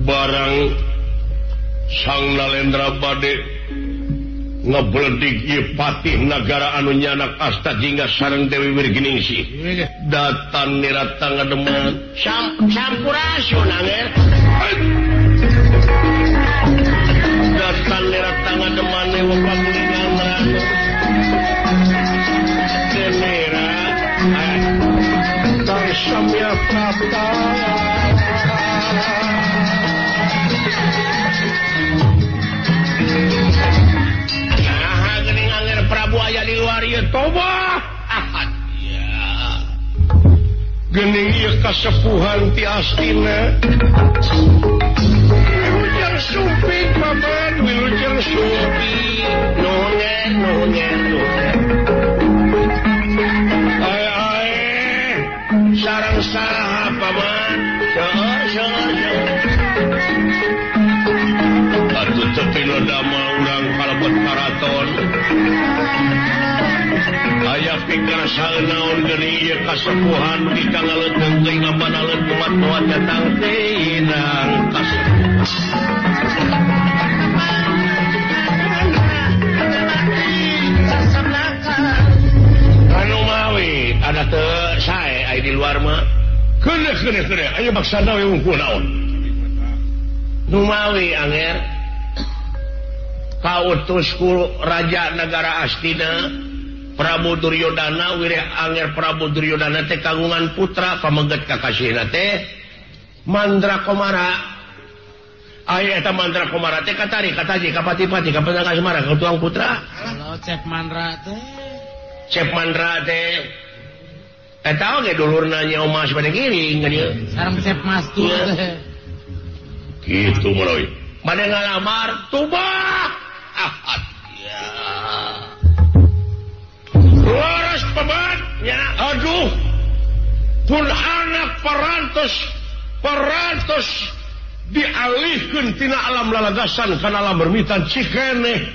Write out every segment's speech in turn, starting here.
barang Sang Nalendra bade ngebledik ieu patih nagara anu nyanak asta jingga sareng Dewi Wirginingsih datan nirata ngademan sampurasun angger datan nirata ngademan wong pamulingan ratu kenera Kang Samya Prapta Prabu aya di luar ieu toba ahad ya geuning ieu kasepuhan ti Astina wilujeng sumping paman wilujeng sumping nungen ae sareng saha paman seueur atuh tepin damel urang kalebet karaton aya pikir saeunaon geuning ieu kasepuhan dikangaleutkeun teuing ngabanaleun kumat-kumat datang teh inang anu mawi ada teu sae aya di luar mah keuneuh aya maksana we wungkul naon nu mawi anger kautusku Raja Negara Astina Prabu Duryodana wireh anger Prabu Duryodana teh kagungan putra pameget kakasihna teh Mandrakomara aya eta Mandrakomara teh katari kataji ka pati-pati ka Pandangkasmara ka tuang putra kalau Cep Mandra teh eta oge dulurna Nyai Mas bade giring kan ieu sareng Cep Mas tuh teh kitu meuleuy bade ngalamar tubah ahad ya laras paman ya aduh pun anak parantos dialihkeun tina alam lalagasan kana alam bermitan cikeneh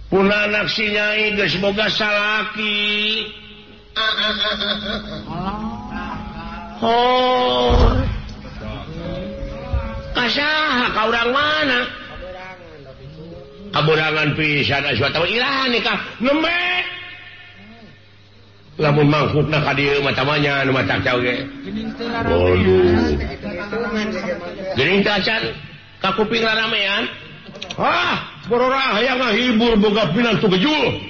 pun anak si Nyai geus boga salaki oh kasaha ka urang mana aburangan pisan asuh tahu ilahan nikah nembe lamun mangkukna ka dieu mah tamanya nu matak cau ge geuning teh acan ka kuping raramean bororah hayang ngahibur boga pinantu gejul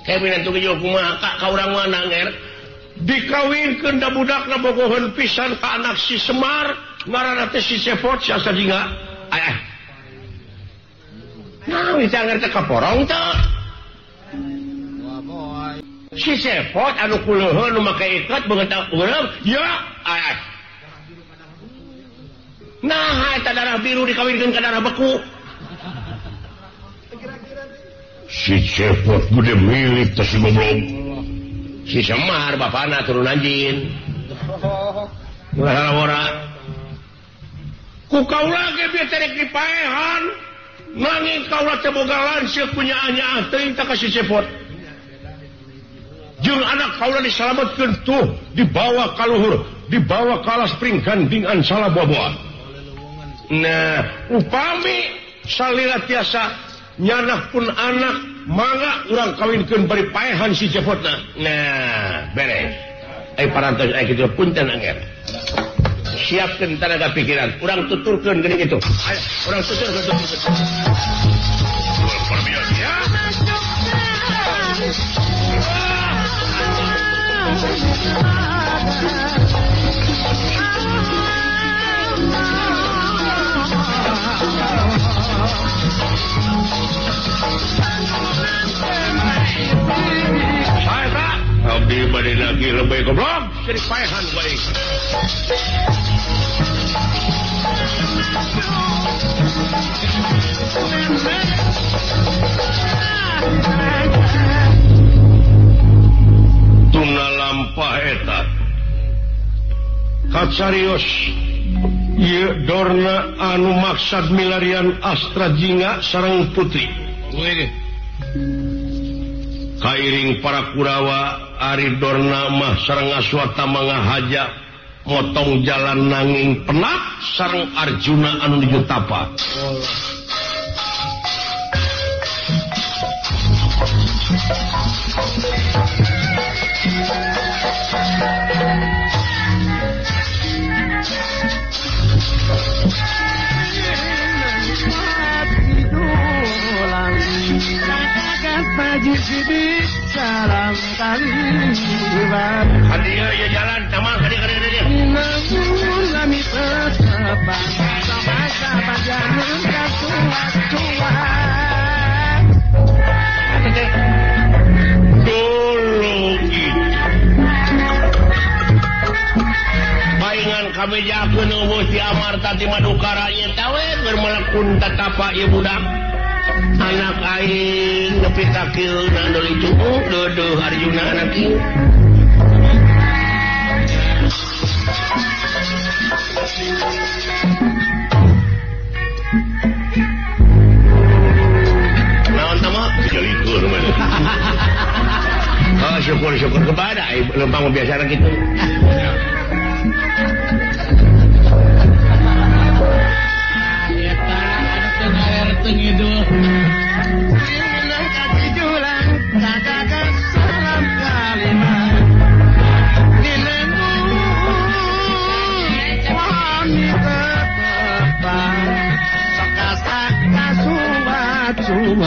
kayak pinantu gejul kumaha ka urang mana nger dikawinkeun da budakna bogoheun pisan ka anak si Semar ngaranna teh si Cepot siasa jinga nah bisa ngerti kaporong teh si Cepot anu kuleuheun nu make ikat beungeut urang ya nah eta darah biru dikawinkeun ka darah beku si Cepot gede milik teh si goblok si Semar bapana turunan jin ulah salamora ku kaula ge bieu terek dipaehan nanging kaula teh boga lanceuk punya anyaah teuing ka si Cepot jeung anak kaula disalametkeun tuh dibawa ka luhur dibawa ka alas pring gandingan salaboboan nah upami salila tiasa nyanak pun anak mangga urang kawinkeun bari paehan si Cepotna nah beres parantos kitu punten anger siapkeun tenaga pikiran urang tuturkeun geuning kitu ayo urang tuturkeun ya abdi bade lagi lebih goblok jadi paehan baik tuna lampah eta kacarios ieu dorna anu maksad milarian Astra Jingga sareng putri kairing para Kurawa ari dorna mah sareng Aswata mangahaja motong jalan nanging penak sareng Arjuna anu nuju tapa. Salam kali hadiah ya jalan sama hadiah namun kami tetap sama-sama jangan kasuat-suat dulu baingan kami jakeun eueuh si Amarta ti Madukara ieu tawe bermelekun tatapa ieu budak anak aing nepi ka kieuna deui cukup duduh Arjuna anak ieu naon tama jelikur mah oh syukur kepada lempang biasa gitu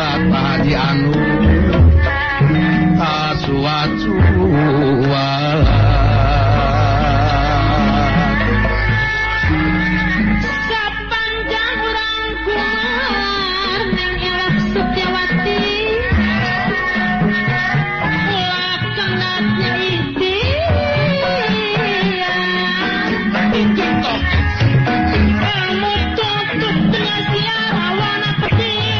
Padi anu kasuatu sepanjang urang kumar neng elak Sutyawati laksanaatnya ikhtiar kamu tutup dengan siara warna putih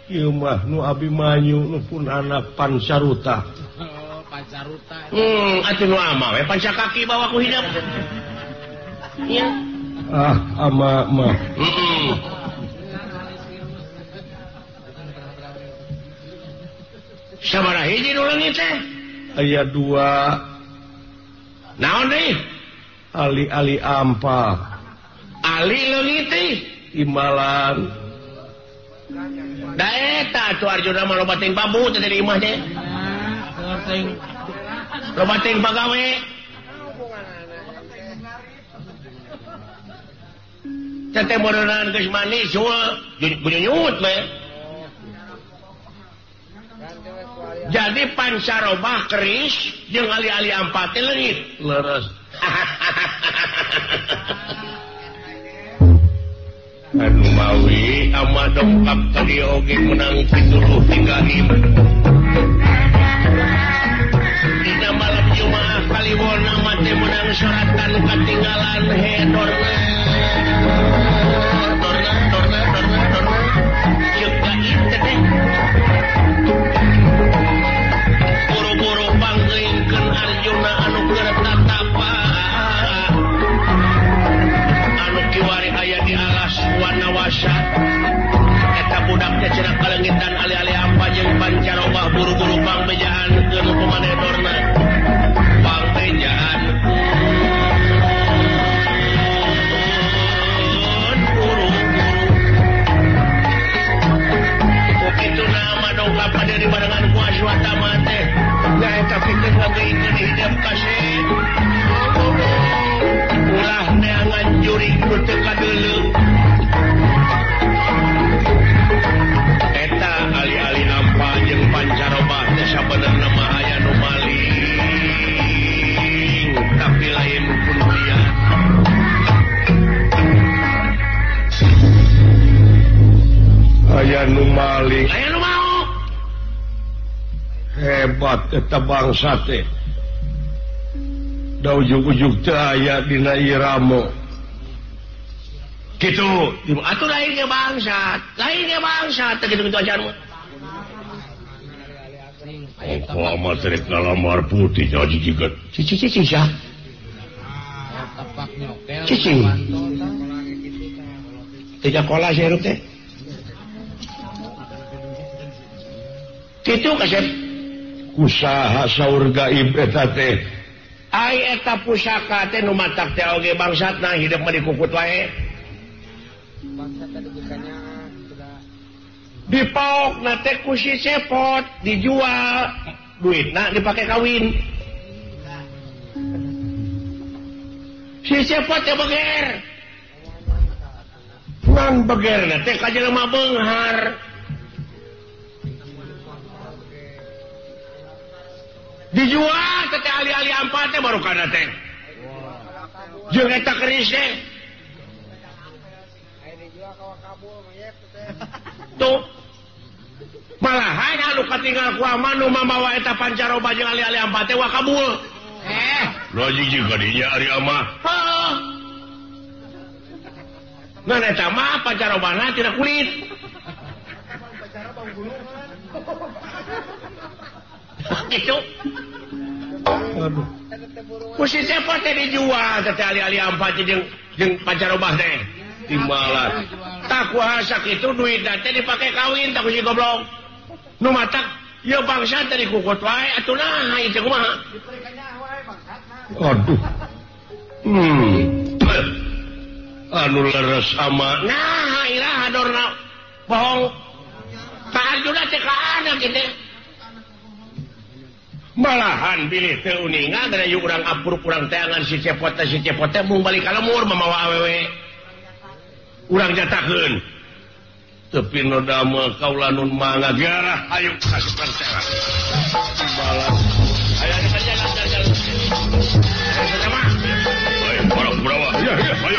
Ieu mah nu Abimanyu nu pun anak Pancaruta. Oh, Pancaruta. Garuta. Atuh nu ama we panca kaki bawa ku hidup. Iya. Ama mah. Sabaraha hiji nu leungit teh? Aya 2. Naon deui? Ali ampa. Ali leungit teh Imalan. da eta atuh Arjuna mah loba teuing babu teh di imah teh. Loba teuing pagawe. Tete modelan geus manis eueuh, bunyut we. Jadi pancarobah keris jeung ali-ali ampat teh leungit. Leres. Anu mawi ama dongkap tadi oge menang 70 dina malam Jumaah Kaliwon amat teh menang suratan katinggalan hedorna juga itu teh buru-buru panggeuingkeun Arjuna anu keur tatapa anu kiwari aya di alas Wanawasa eta budaknya cenah kalengitan ali-ali ampa jeung pancarobah buru-buru pangbejaankeun kumanehorna pangbejaankeun buru-buru kitu nama dongkap dari barengan ku Aswatama teh nya eta pikeun ngageuikeun hidup kasih ulah neangan juri nu teu kadeuleu eta ali-ali ampa jeung pancarobah teh sabenerna mah aya nu maling tapi lain pun dia Aya nu maling. aya nu mau Hebat eta bangsa teh. Da ujug-ujug teh aya dina iramo. gitu atuh lainnya bangsat teh gitu-gitu aja mah Kok amat rek ngalamar putih jadi jiget. cici sah Tapak nyokel. Cicing. Tiga kola sirup teh. Kitu kasep. Usaha saur gaib eta teh. Ai eta pusaka teh nu matak teh oge bangsatna hidup mah dikukut wae. Dipaokna teh ku si cepot dijual duitna dipake kawin. Si cepot teh beger. Ngan begerna teh ka jelema beunghar. Dijual teh ali-ali ampat teh baru kana teh. Jeung eta keris teh. Tuh. Malahan anu katinggal ku amanu mamawa eta pancarobah jeung ali-ali ampat teh wa kabul. Logik juga dinya ari ama. Heeh. Ngan eta mah pancarobahna tina kulit. Gitu. Aduh. Kusi cepot teh dijual teh ali-ali ampat jeung pancarobah teh. Timbalan. Tak kuasa kitu duitna teh dipake kawin tak kusi goblok. Nu matak ieu bangsa teh dikukut wae atuh naha ieu teh kumaha? Aduh. Anu leres ama. Nah, iraha dorna bohong. Ka Arjuna teh ka anak kitu. Malahan bilih teu uningan da yu urang apur urang teangan si cepot teh mung balik ka lemur mamawa awewe. Urang jatakeun. Tapi no dama kaula nun mangga garah ayo kasih percaya. Timbalan. Ayo kita jalan. Ayo sama. Ayo, orang berawa. Ya, ayo.